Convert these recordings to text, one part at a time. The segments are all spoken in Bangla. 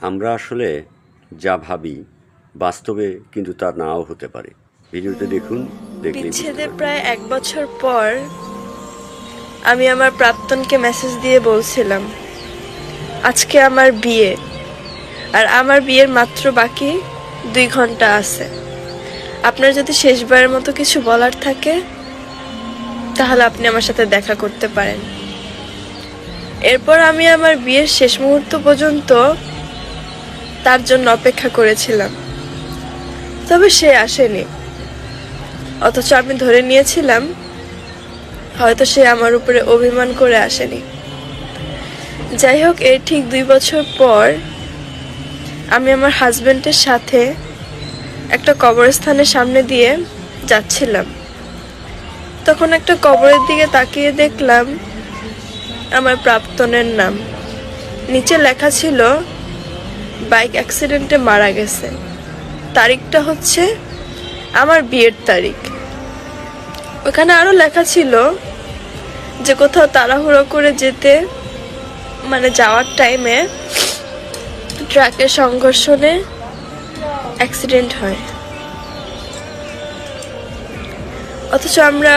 আমরা আসলে যা ভাবি বাস্তবে কিন্তু তা নাও হতে পারে। ভিডিওতে দেখুন, দেখলেই বুঝতে বিচ্ছেদের পারবেন। প্রায় 1 বছর পর আমি আমার প্রাক্তনকে মেসেজ দিয়ে বলছিলাম, আজকে আমার বিয়ে, আর আমার বিয়ের মাত্র বাকি 2 ঘন্টা আছে। আপনার যদি শেষবারের মতো কিছু বলার থাকে তাহলে আপনি আমার সাথে দেখা করতে পারেন। এরপর আমি আমার বিয়ের শেষ মুহূর্ত পর্যন্ত তার জন্য অপেক্ষা করেছিলাম, তবে সে আসেনি। অথচ আমি ধরে নিয়েছিলাম হয়তো সে আমার উপরে অভিমান করে আসেনি। যাই হোক, এর ঠিক 2 বছর পর আমি আমার হাজবেন্ডের সাথে একটা কবরস্থানের সামনে দিয়ে যাচ্ছিলাম। তখন একটা কবরের দিকে তাকিয়ে দেখলাম আমার প্রাক্তনের নাম। নিচে লেখা ছিল বাইক অ্যাক্সিডেন্টে মারা গেছে। তারিখটা হচ্ছে আমার বিয়ের তারিখ। ওখানে আরো লেখা ছিল যে কোথাও তাড়াহুড়ো করে যাওয়ার টাইমে ট্রাকের সংঘর্ষণে অ্যাক্সিডেন্ট হয়। অথচ আমরা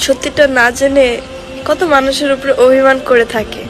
সত্যিটা না জেনে কত মানুষের উপরে অভিমান করে থাকি।